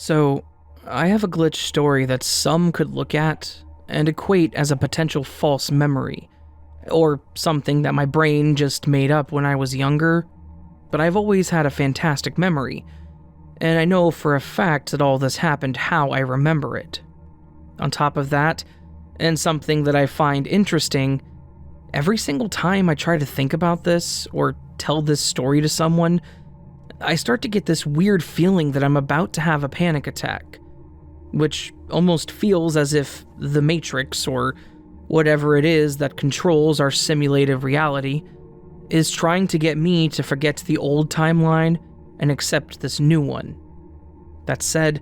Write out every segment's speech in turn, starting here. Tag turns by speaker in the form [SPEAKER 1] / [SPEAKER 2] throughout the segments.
[SPEAKER 1] So, I have a glitch story that some could look at and equate as a potential false memory, or something that my brain just made up when I was younger, but I've always had a fantastic memory, and I know for a fact that all this happened how I remember it. On top of that, and something that I find interesting, every single time I try to think about this or tell this story to someone, I start to get this weird feeling that I'm about to have a panic attack, which almost feels as if the Matrix, or whatever it is that controls our simulated reality, is trying to get me to forget the old timeline and accept this new one. That said,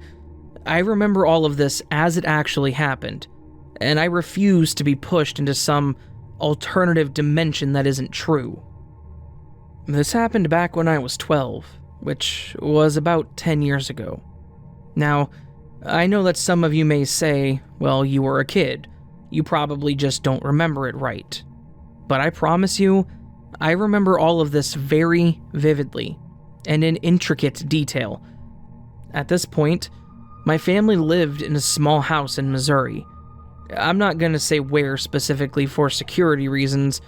[SPEAKER 1] I remember all of this as it actually happened, and I refuse to be pushed into some alternative dimension that isn't true. This happened back when I was 12, which was about 10 years ago. Now, I know that some of you may say, well, you were a kid. You probably just don't remember it right. But I promise you, I remember all of this very vividly, and in intricate detail. At this point, my family lived in a small house in Missouri. I'm not going to say where specifically for security reasons.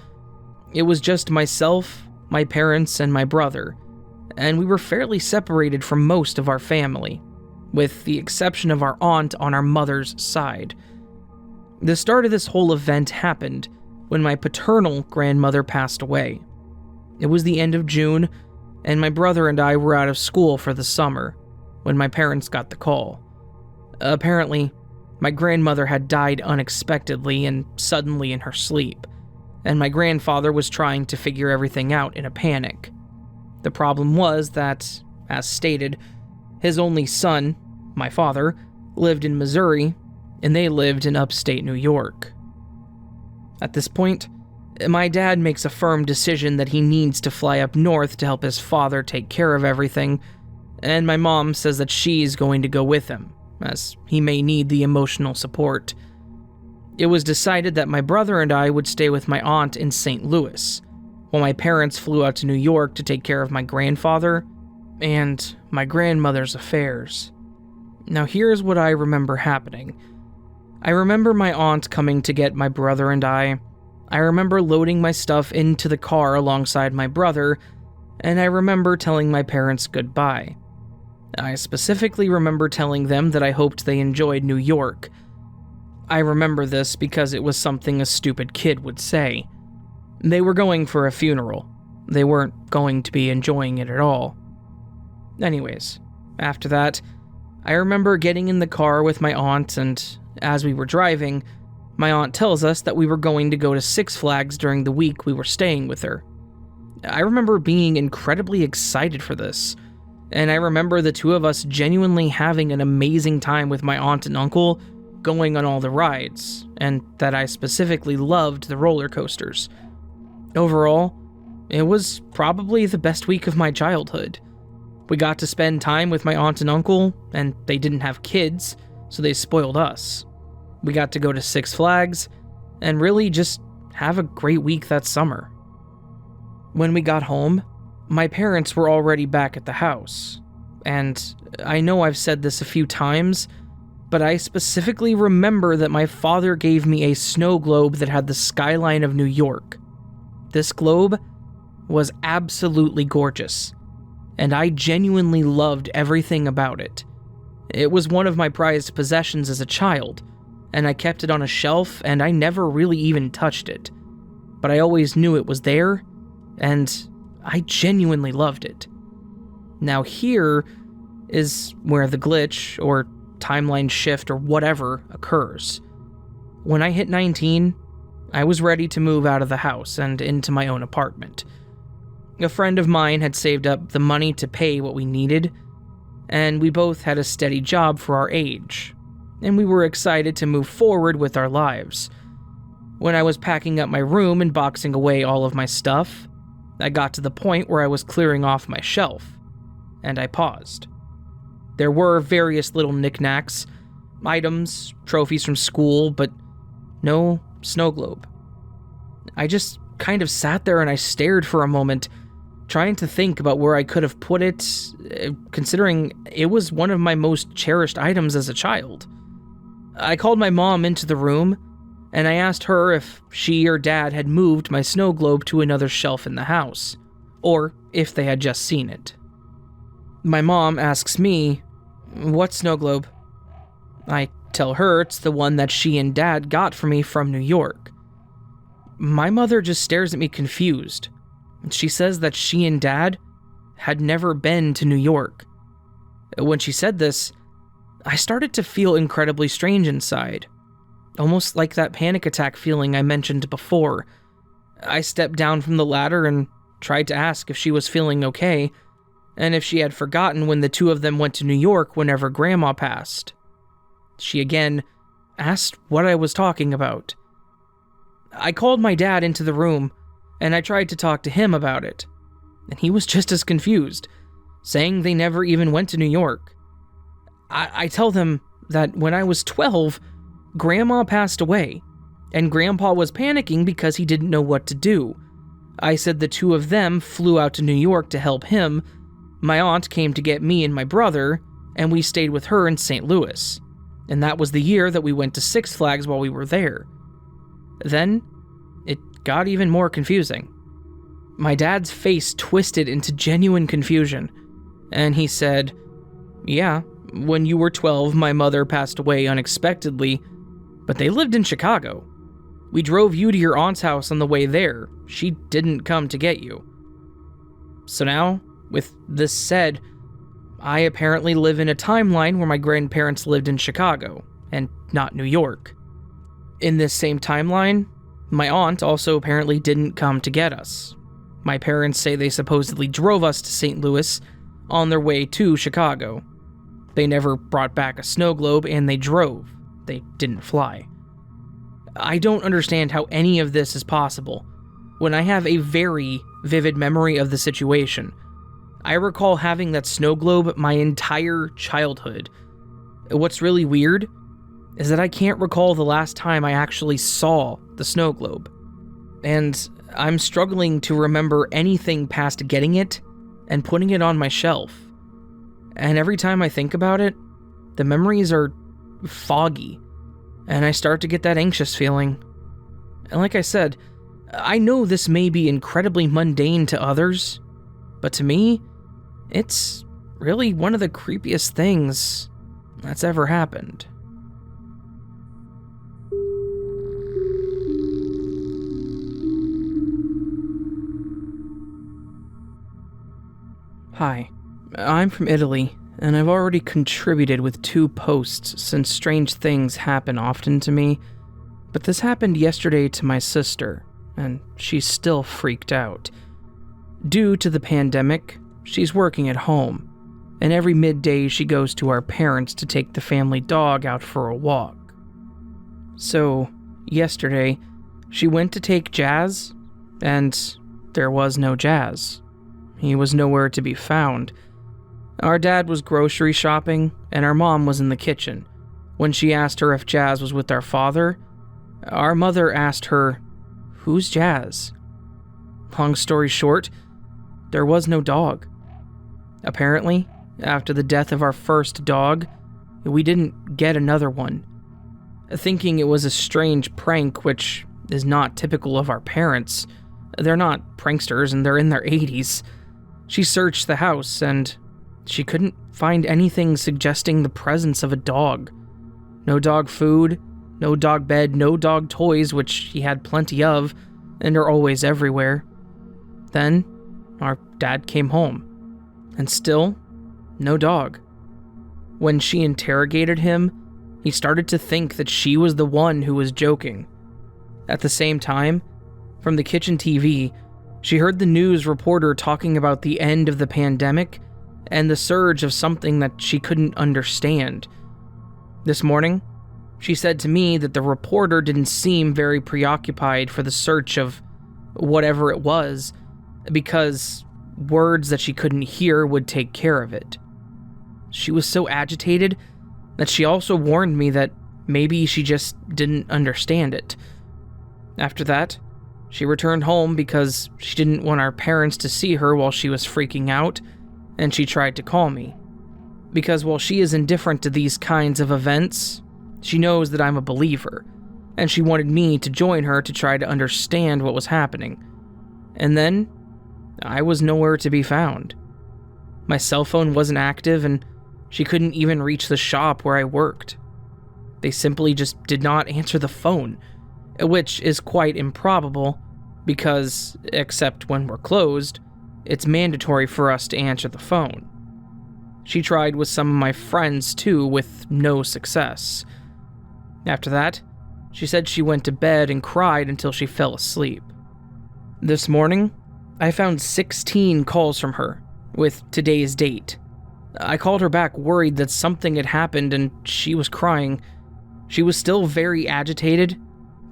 [SPEAKER 1] It was just myself, my parents, and my brother, and we were fairly separated from most of our family, with the exception of our aunt on our mother's side. The start of this whole event happened when my paternal grandmother passed away. It was the end of June, and my brother and I were out of school for the summer when my parents got the call. Apparently, my grandmother had died unexpectedly and suddenly in her sleep, and my grandfather was trying to figure everything out in a panic. The problem was that, as stated, his only son, my father, lived in Missouri, and they lived in upstate New York. At this point, my dad makes a firm decision that he needs to fly up north to help his father take care of everything, and my mom says that she's going to go with him, as he may need the emotional support. It was decided that my brother and I would stay with my aunt in St. Louis, while my parents flew out to New York to take care of my grandfather and my grandmother's affairs. Now here's what I remember happening. I remember my aunt coming to get my brother and I remember loading my stuff into the car alongside my brother, and I remember telling my parents goodbye. I specifically remember telling them that I hoped they enjoyed New York. I remember this because it was something a stupid kid would say. They were going for a funeral. They weren't going to be enjoying it at all. Anyways, after that, I remember getting in the car with my aunt, and as we were driving, my aunt tells us that we were going to go to Six Flags during the week we were staying with her. I remember being incredibly excited for this, and I remember the two of us genuinely having an amazing time with my aunt and uncle, going on all the rides, and that I specifically loved the roller coasters. Overall, it was probably the best week of my childhood. We got to spend time with my aunt and uncle, and they didn't have kids, so they spoiled us. We got to go to Six Flags, and really just have a great week that summer. When we got home, my parents were already back at the house, and I know I've said this a few times, but I specifically remember that my father gave me a snow globe that had the skyline of New York. This globe was absolutely gorgeous, and I genuinely loved everything about it. It was one of my prized possessions as a child, and I kept it on a shelf, and I never really even touched it. But I always knew it was there, and I genuinely loved it. Now here is where the glitch, or timeline shift, or whatever, occurs. When I hit 19, I was ready to move out of the house and into my own apartment. A friend of mine had saved up the money to pay what we needed, and we both had a steady job for our age, and we were excited to move forward with our lives. When I was packing up my room and boxing away all of my stuff, I got to the point where I was clearing off my shelf, and I paused. There were various little knickknacks, items, trophies from school, but no snow globe. I just kind of sat there and I stared for a moment, trying to think about where I could have put it, considering it was one of my most cherished items as a child. I called my mom into the room, and I asked her if she or Dad had moved my snow globe to another shelf in the house, or if they had just seen it. My mom asks me, "What snow globe?" I tell her it's the one that she and Dad got for me from New York. My mother just stares at me confused. She says that she and Dad had never been to New York. When she said this, I started to feel incredibly strange inside, almost like that panic attack feeling I mentioned before. I stepped down from the ladder and tried to ask if she was feeling okay, and if she had forgotten when the two of them went to New York whenever Grandma passed. She again asked what I was talking about. I called my dad into the room, and I tried to talk to him about it, and he was just as confused, saying they never even went to New York. I tell them that when I was 12, Grandma passed away, and Grandpa was panicking because he didn't know what to do. I said the two of them flew out to New York to help him. My aunt came to get me and my brother, and we stayed with her in St. Louis. And that was the year that we went to Six Flags while we were there. Then, it got even more confusing. My dad's face twisted into genuine confusion, and he said, "Yeah, when you were 12, my mother passed away unexpectedly, but they lived in Chicago. We drove you to your aunt's house on the way there. She didn't come to get you." So now, with this said, I apparently live in a timeline where my grandparents lived in Chicago, and not New York. In this same timeline, my aunt also apparently didn't come to get us. My parents say they supposedly drove us to St. Louis on their way to Chicago. They never brought back a snow globe, and they drove. They didn't fly. I don't understand how any of this is possible, when I have a very vivid memory of the situation. I recall having that snow globe my entire childhood. What's really weird is that I can't recall the last time I actually saw the snow globe. And I'm struggling to remember anything past getting it and putting it on my shelf. And every time I think about it, the memories are foggy, and I start to get that anxious feeling. And like I said, I know this may be incredibly mundane to others, but to me, it's really one of the creepiest things that's ever happened. Hi, I'm from Italy, and I've already contributed with 2 posts since strange things happen often to me, but this happened yesterday to my sister, and she's still freaked out. Due to the pandemic, she's working at home, and every midday she goes to our parents to take the family dog out for a walk. So, yesterday, she went to take Jazz, and there was no Jazz. He was nowhere to be found. Our dad was grocery shopping, and our mom was in the kitchen. When she asked her if Jazz was with our father, our mother asked her, "Who's Jazz?" Long story short, there was no dog. Apparently, after the death of our first dog, we didn't get another one. Thinking it was a strange prank, which is not typical of our parents. They're not pranksters, and they're in their 80s. She searched the house, and she couldn't find anything suggesting the presence of a dog. No dog food, no dog bed, no dog toys, which he had plenty of, and are always everywhere. Then, our dad came home, and still, no dog. When she interrogated him, he started to think that she was the one who was joking. At the same time, from the kitchen TV, she heard the news reporter talking about the end of the pandemic and the surge of something that she couldn't understand. This morning, she said to me that the reporter didn't seem very preoccupied for the search of whatever it was, because words that she couldn't hear would take care of it. She was so agitated that she also warned me that maybe she just didn't understand it. After that, She returned home because she didn't want our parents to see her while she was freaking out, and she tried to call me. Because while she is indifferent to these kinds of events, she knows that I'm a believer, and she wanted me to join her to try to understand what was happening. And then, I was nowhere to be found. My cell phone wasn't active, and she couldn't even reach the shop where I worked. They simply just did not answer the phone, which is quite improbable because, except when we're closed, it's mandatory for us to answer the phone. She tried with some of my friends too, with no success. After that, she said she went to bed and cried until she fell asleep. This morning, I found 16 calls from her, with today's date. I called her back worried that something had happened and she was crying. She was still very agitated,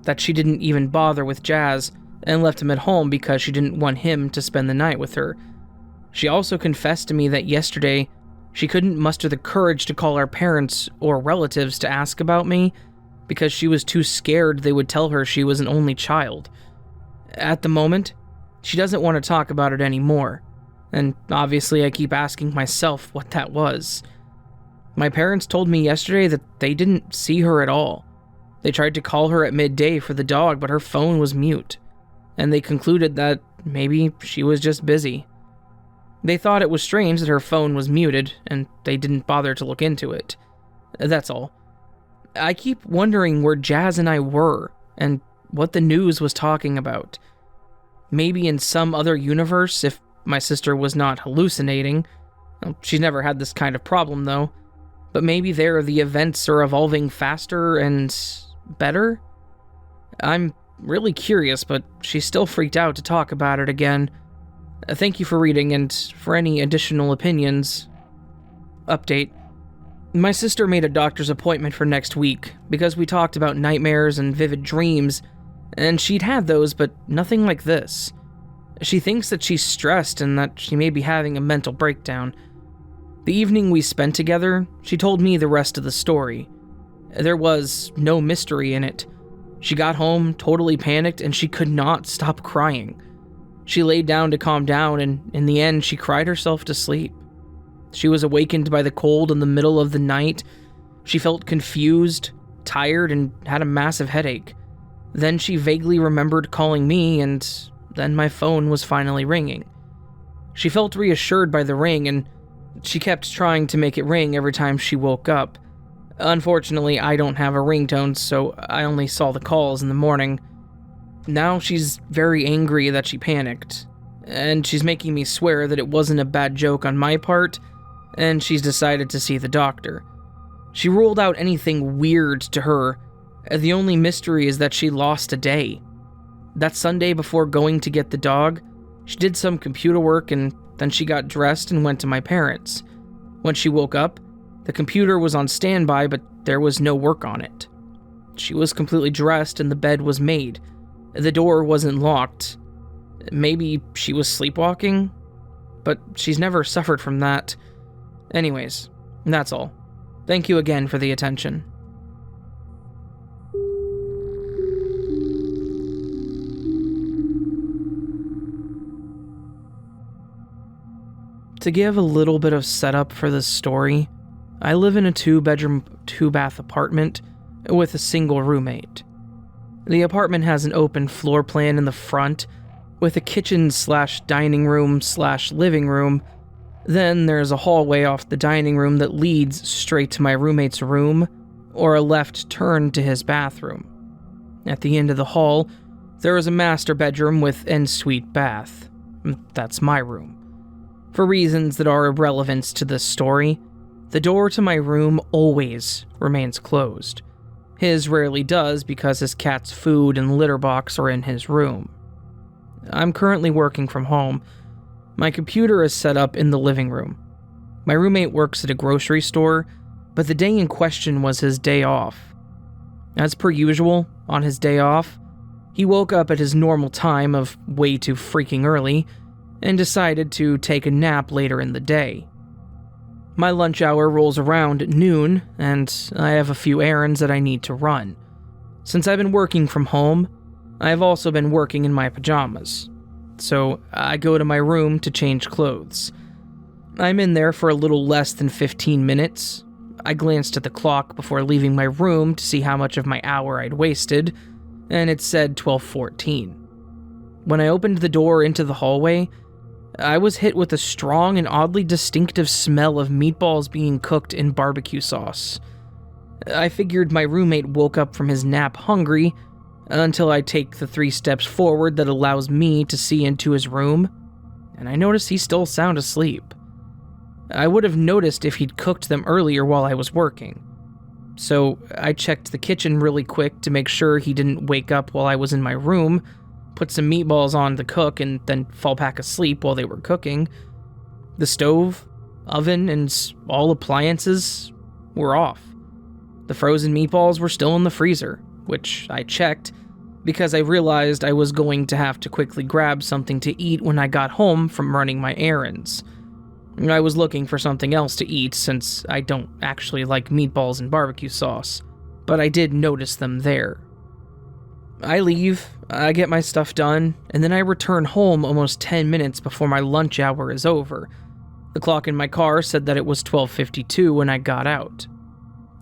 [SPEAKER 1] that she didn't even bother with Jazz and left him at home because she didn't want him to spend the night with her. She also confessed to me that yesterday she couldn't muster the courage to call our parents or relatives to ask about me because she was too scared they would tell her she was an only child. At the moment, she doesn't want to talk about it anymore, and obviously I keep asking myself what that was. My parents told me yesterday that they didn't see her at all. They tried to call her at midday for the dog, but her phone was mute, and they concluded that maybe she was just busy. They thought it was strange that her phone was muted, and they didn't bother to look into it. That's all. I keep wondering where Jazz and I were, and what the news was talking about. Maybe in some other universe, if my sister was not hallucinating. She's never had this kind of problem, though. But maybe there the events are evolving faster and better? I'm really curious, but she's still freaked out to talk about it again. Thank you for reading, and for any additional opinions. Update. My sister made a doctor's appointment for next week because we talked about nightmares and vivid dreams, and she'd had those, but nothing like this. She thinks that she's stressed and that she may be having a mental breakdown. The evening we spent together, she told me the rest of the story. There was no mystery in it. She got home totally panicked and she could not stop crying. She laid down to calm down, and in the end she cried herself to sleep. She was awakened by the cold in the middle of the night. She felt confused, tired, and had a massive headache. Then she vaguely remembered calling me, and then my phone was finally ringing. She felt reassured by the ring, and she kept trying to make it ring every time she woke up. Unfortunately, I don't have a ringtone, so I only saw the calls in the morning. Now she's very angry that she panicked, and she's making me swear that it wasn't a bad joke on my part, and she's decided to see the doctor. She ruled out anything weird to her. The only mystery is that she lost a day. That Sunday before going to get the dog, she did some computer work and then she got dressed and went to my parents'. When she woke up, the computer was on standby, but there was no work on it. She was completely dressed and the bed was made. The door wasn't locked. Maybe she was sleepwalking? But she's never suffered from that. Anyways, that's all. Thank you again for the attention. To give a little bit of setup for this story, I live in a 2-bedroom, 2-bath apartment with a single roommate. The apartment has an open floor plan in the front with a kitchen/dining room/living room. Then there's a hallway off the dining room that leads straight to my roommate's room, or a left turn to his bathroom. At the end of the hall, there is a master bedroom with ensuite bath. That's my room. For reasons that are irrelevant to this story, the door to my room always remains closed. His rarely does because his cat's food and litter box are in his room. I'm currently working from home. My computer is set up in the living room. My roommate works at a grocery store, but the day in question was his day off. As per usual, on his day off, he woke up at his normal time of way too freaking early and decided to take a nap later in the day. My lunch hour rolls around at noon, and I have a few errands that I need to run. Since I've been working from home, I've also been working in my pajamas, so I go to my room to change clothes. I'm in there for a little less than 15 minutes. I glanced at the clock before leaving my room to see how much of my hour I'd wasted, and it said 12:14. When I opened the door into the hallway, I was hit with a strong and oddly distinctive smell of meatballs being cooked in barbecue sauce. I figured my roommate woke up from his nap hungry until I take the 3 steps forward that allows me to see into his room, and I noticed he's still sound asleep. I would have noticed if he'd cooked them earlier while I was working. So I checked the kitchen really quick to make sure he didn't wake up while I was in my room, put some meatballs on to cook, and then fall back asleep while they were cooking. The stove, oven, and all appliances were off. The frozen meatballs were still in the freezer, which I checked because I realized I was going to have to quickly grab something to eat when I got home from running my errands. I was looking for something else to eat since I don't actually like meatballs and barbecue sauce, but I did notice them there. I leave, I get my stuff done, and then I return home almost 10 minutes before my lunch hour is over. The clock in my car said that it was 12:52 when I got out.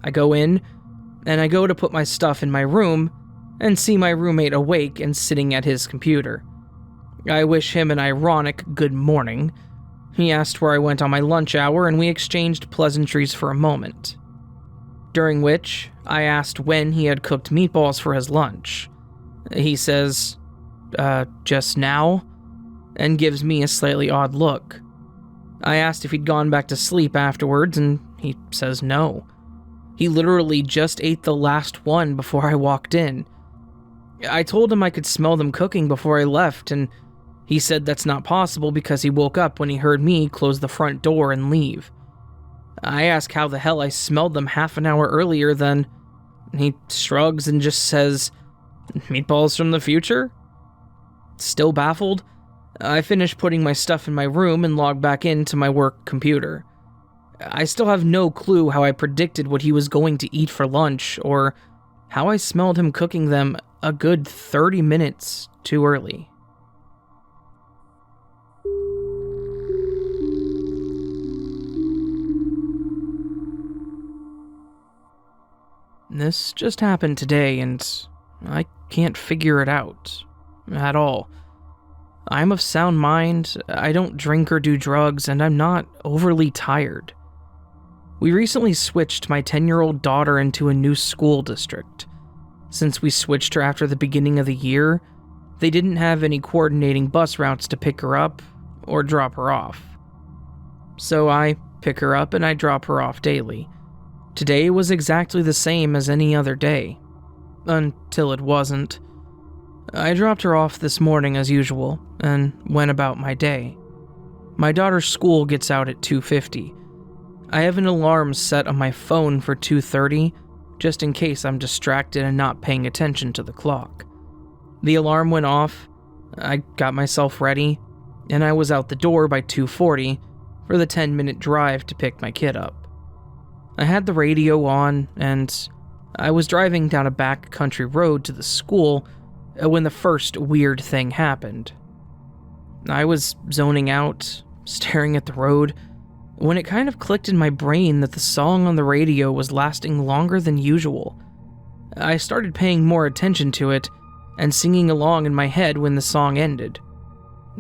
[SPEAKER 1] I go in, and I go to put my stuff in my room, and see my roommate awake and sitting at his computer. I wish him an ironic good morning. He asked where I went on my lunch hour, and we exchanged pleasantries for a moment, during which I asked when he had cooked meatballs for his lunch. He says, just now, and gives me a slightly odd look. I asked if he'd gone back to sleep afterwards, and he says no. He literally just ate the last one before I walked in. I told him I could smell them cooking before I left, and he said that's not possible because he woke up when he heard me close the front door and leave. I ask how the hell I smelled them half an hour earlier then. He shrugs and just says, meatballs from the future? Still baffled, I finish putting my stuff in my room and log back into my work computer. I still have no clue how I predicted what he was going to eat for lunch, or how I smelled him cooking them a good 30 minutes too early. This just happened today, and I can't figure it out. At all. I'm of sound mind, I don't drink or do drugs, and I'm not overly tired. We recently switched my 10-year-old daughter into a new school district. Since we switched her after the beginning of the year, they didn't have any coordinating bus routes to pick her up or drop her off. So I pick her up and I drop her off daily. Today was exactly the same as any other day. Until it wasn't. I dropped her off this morning as usual, and went about my day. My daughter's school gets out at 2:50. I have an alarm set on my phone for 2:30, just in case I'm distracted and not paying attention to the clock. The alarm went off, I got myself ready, and I was out the door by 2:40 for the 10-minute drive to pick my kid up. I had the radio on, and I was driving down a back country road to the school when the first weird thing happened. I was zoning out, staring at the road, when it kind of clicked in my brain that the song on the radio was lasting longer than usual. I started paying more attention to it and singing along in my head when the song ended.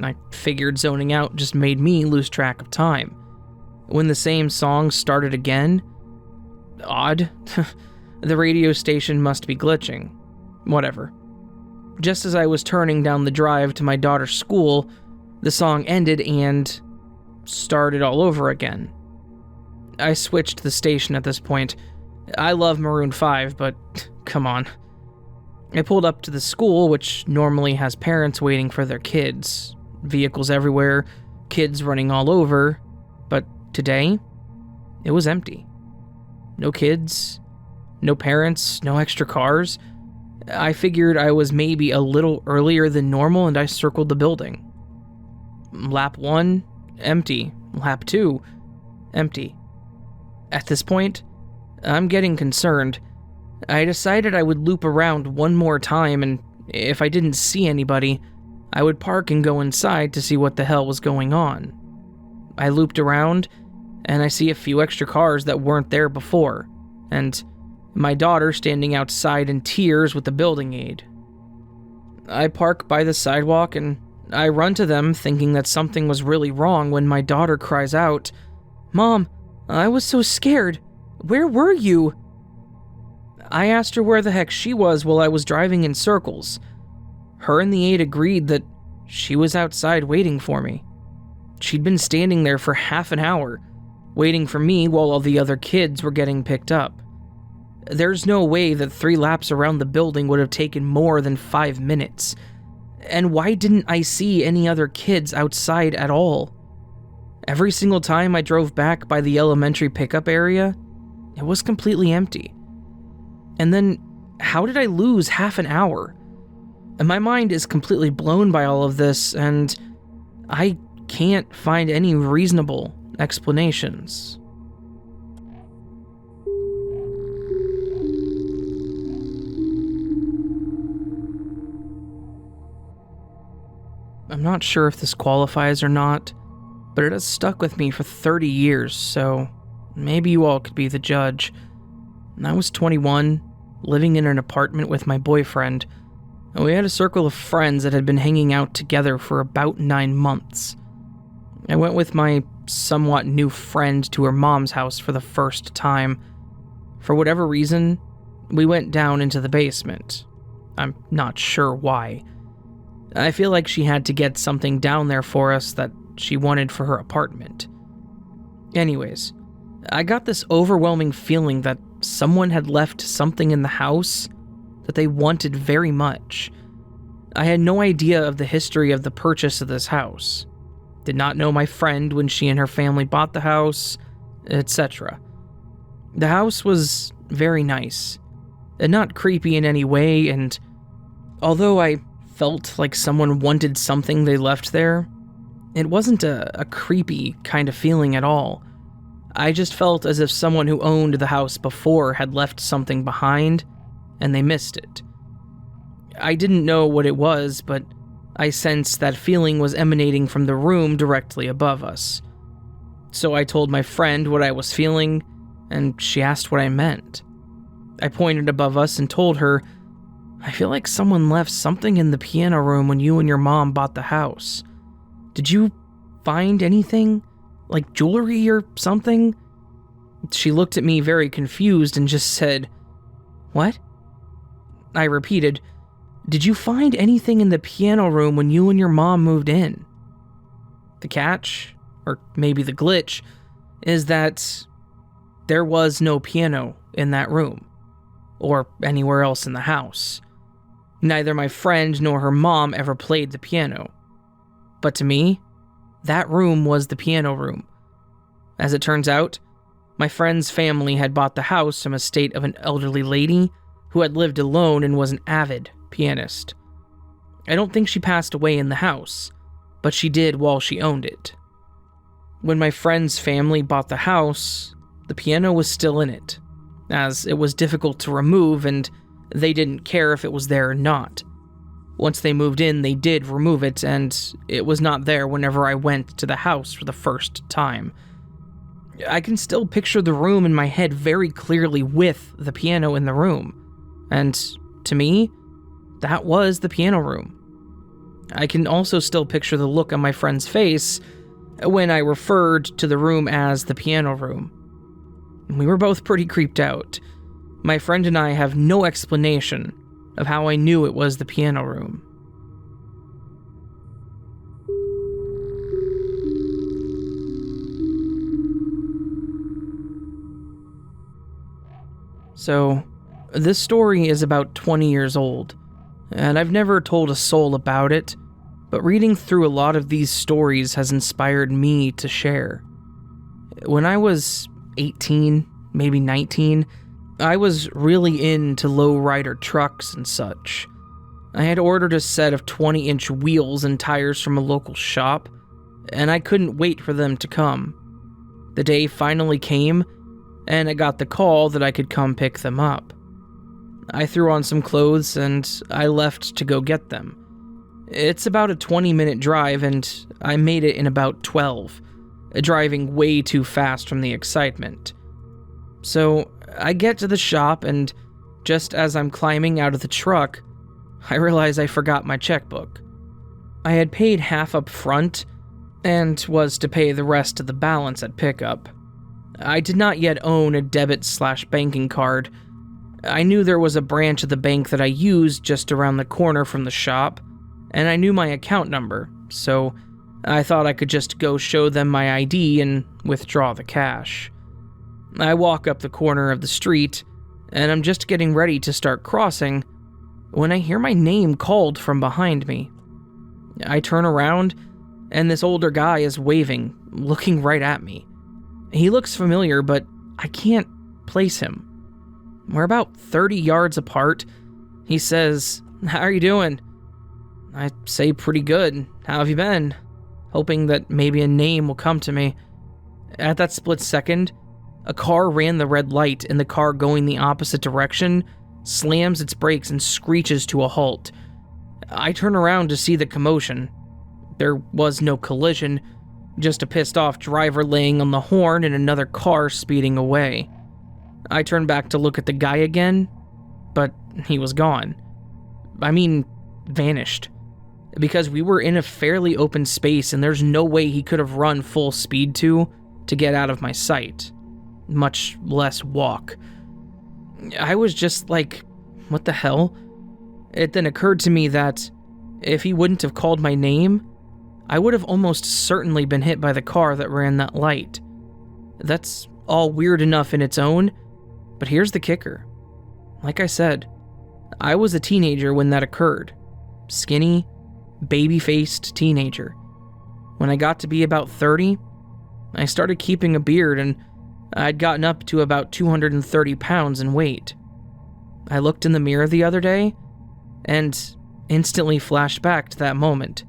[SPEAKER 1] I figured zoning out just made me lose track of time. When the same song started again, odd. The radio station must be glitching. Whatever. Just as I was turning down the drive to my daughter's school, the song ended and started all over again. I switched the station at this point. I love Maroon 5, but come on. I pulled up to the school, which normally has parents waiting for their kids. Vehicles everywhere, kids running all over, but today, it was empty. No kids, no parents, no extra cars. I figured I was maybe a little earlier than normal and I circled the building. Lap 1, empty. Lap 2, empty. At this point, I'm getting concerned. I decided I would loop around one more time and If I didn't see anybody, I would park and go inside to see what the hell was going on. I looped around, and I see a few extra cars that weren't there before, and my daughter standing outside in tears with the building aid. I park by the sidewalk, and I run to them thinking that something was really wrong when my daughter cries out, "Mom, I was so scared. Where were you?" I asked her where the heck she was while I was driving in circles. Her and the aide agreed that she was outside waiting for me. She'd been standing there for half an hour, waiting for me while all the other kids were getting picked up. There's no way that 3 laps around the building would have taken more than 5 minutes. And why didn't I see any other kids outside at all? Every single time I drove back by the elementary pickup area, it was completely empty. And then, how did I lose half an hour? And my mind is completely blown by all of this, and I can't find any reasonable explanations. I'm not sure if this qualifies or not, but it has stuck with me for 30 years, so maybe you all could be the judge. I was 21, living in an apartment with my boyfriend, and we had a circle of friends that had been hanging out together for about 9 months. I went with my somewhat new friend to her mom's house for the first time. For whatever reason, we went down into the basement. I'm not sure why. I feel like she had to get something down there for us that she wanted for her apartment. Anyways, I got this overwhelming feeling that someone had left something in the house that they wanted very much. I had no idea of the history of the purchase of this house. Did not know my friend when she and her family bought the house, etc. The house was very nice, and not creepy in any way, and although I felt like someone wanted something they left there, it wasn't a creepy kind of feeling at all. I just felt as if someone who owned the house before had left something behind, and they missed it. I didn't know what it was, but I sensed that feeling was emanating from the room directly above us. So I told my friend what I was feeling, and she asked what I meant. I pointed above us and told her, "I feel like someone left something in the piano room when you and your mom bought the house. Did you find anything? Like jewelry or something?" She looked at me very confused and just said, "What?" I repeated, "Did you find anything in the piano room when you and your mom moved in?" The catch, or maybe the glitch, is that there was no piano in that room, or anywhere else in the house. Neither my friend nor her mom ever played the piano. But to me, that room was the piano room. As it turns out, my friend's family had bought the house from a estate of an elderly lady who had lived alone and was an avid pianist. I don't think she passed away in the house, but she did while she owned it. When my friend's family bought the house, the piano was still in it, as it was difficult to remove and they didn't care if it was there or not. Once they moved in, they did remove it, and it was not there whenever I went to the house for the first time. I can still picture the room in my head very clearly with the piano in the room, and to me, that was the piano room. I can also still picture the look on my friend's face when I referred to the room as the piano room. We were both pretty creeped out. My friend and I have no explanation of how I knew it was the piano room. So, this story is about 20 years old, and I've never told a soul about it, but reading through a lot of these stories has inspired me to share. When I was 18, maybe 19, I was really into low-rider trucks and such. I had ordered a set of 20-inch wheels and tires from a local shop, and I couldn't wait for them to come. The day finally came, and I got the call that I could come pick them up. I threw on some clothes and I left to go get them. It's about a 20-minute drive and I made it in about 12, driving way too fast from the excitement. So I get to the shop and just as I'm climbing out of the truck, I realize I forgot my checkbook. I had paid half up front and was to pay the rest of the balance at pickup. I did not yet own a debit/banking card. I knew there was a branch of the bank that I used just around the corner from the shop, and I knew my account number, so I thought I could just go show them my ID and withdraw the cash. I walk up the corner of the street, and I'm just getting ready to start crossing when I hear my name called from behind me. I turn around, and this older guy is waving, looking right at me. He looks familiar, but I can't place him. We're about 30 yards apart. He says, "How are you doing?" I say, "Pretty good. How have you been?" Hoping that maybe a name will come to me. At that split second, a car ran the red light and the car going the opposite direction slams its brakes and screeches to a halt. I turn around to see the commotion. There was no collision, just a pissed off driver laying on the horn and another car speeding away. I turned back to look at the guy again, but he was gone. I mean, vanished. Because we were in a fairly open space and there's no way he could have run full speed to get out of my sight, much less walk. I was just like, what the hell? It then occurred to me that if he wouldn't have called my name, I would have almost certainly been hit by the car that ran that light. That's all weird enough in its own, but here's the kicker. Like I said, I was a teenager when that occurred. Skinny, baby-faced teenager. When I got to be about 30, I started keeping a beard and I'd gotten up to about 230 pounds in weight. I looked in the mirror the other day and instantly flashed back to that moment.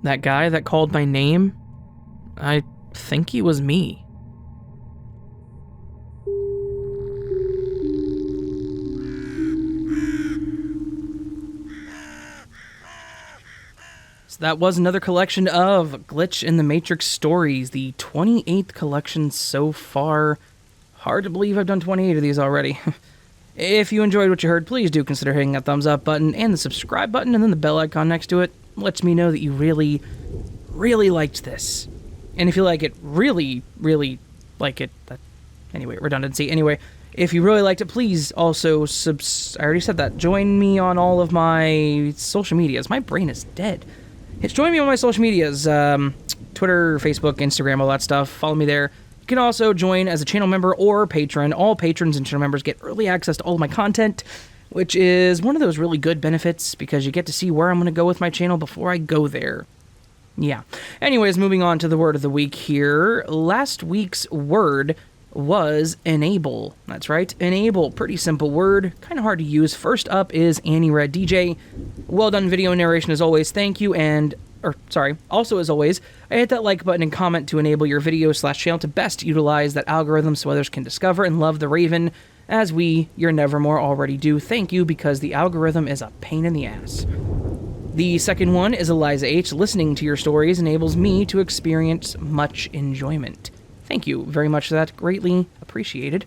[SPEAKER 1] That guy that called my name, I think he was me. So that was another collection of Glitch in the Matrix stories, the 28th collection so far. Hard to believe I've done 28 of these already. If you enjoyed what you heard, please do consider hitting that thumbs up button and the subscribe button and then the bell icon next to it. Lets me know that you really, really liked this. And if you like it, really, really like it, anyway, redundancy. Anyway, if you really liked it, please also I already said that. Join me on all of my social medias. My brain is dead. Join me on my social medias, Twitter, Facebook, Instagram, all that stuff. Follow me there. You can also join as a channel member or patron. All patrons and channel members get early access to all of my content, which is one of those really good benefits because you get to see where I'm going to go with my channel before I go there. Yeah. Anyways, moving on to the word of the week here. Last week's word was enable. That's right, enable. Pretty simple word, kind of hard to use. First up is Annie Red DJ. Well done video narration as always. Thank you, also as always, I hit that like button and comment to enable your video/channel to best utilize that algorithm so others can discover and love the Raven, as we, your Nevermore, already do. Thank you, because the algorithm is a pain in the ass. The second one is Eliza H. Listening to your stories enables me to experience much enjoyment. Thank you very much for that. Greatly appreciated.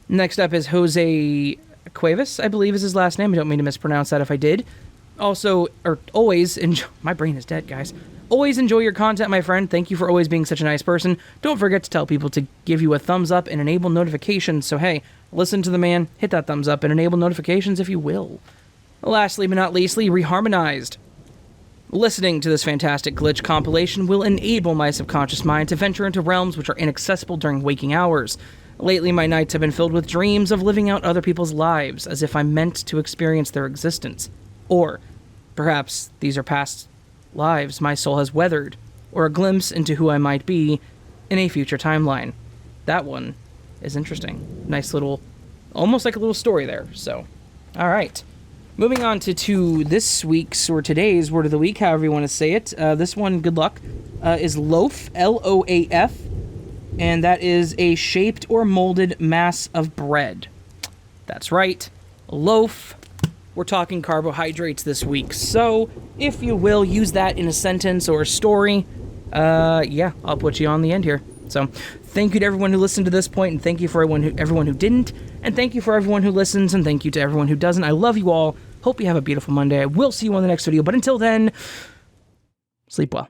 [SPEAKER 1] Next up is Jose Cuevas, I believe is his last name. I don't mean to mispronounce that if I did. Always enjoy... My brain is dead, guys. Always enjoy your content, my friend. Thank you for always being such a nice person. Don't forget to tell people to give you a thumbs up and enable notifications. So, hey, listen to the man, hit that thumbs up, and enable notifications if you will. Lastly but not leastly, Reharmonized. Listening to this fantastic glitch compilation will enable my subconscious mind to venture into realms which are inaccessible during waking hours. Lately, my nights have been filled with dreams of living out other people's lives, as if I'm meant to experience their existence. Or, perhaps, these are past lives my soul has weathered, or a glimpse into who I might be in a future timeline. That one is interesting. Nice little, almost like a little story there, so. Alright. Moving on to this week's, or today's word of the week, however you want to say it. This one, good luck, is loaf, L-O-A-F, and that is a shaped or molded mass of bread. That's right. loaf. We're talking carbohydrates this week, so if you will use that in a sentence or a story, yeah, I'll put you on the end here. So, thank you to everyone who listened to this point, and thank you for everyone who didn't, and thank you for everyone who listens, and thank you to everyone who doesn't. I love you all. Hope you have a beautiful Monday. I will see you on the next video, but until then, sleep well.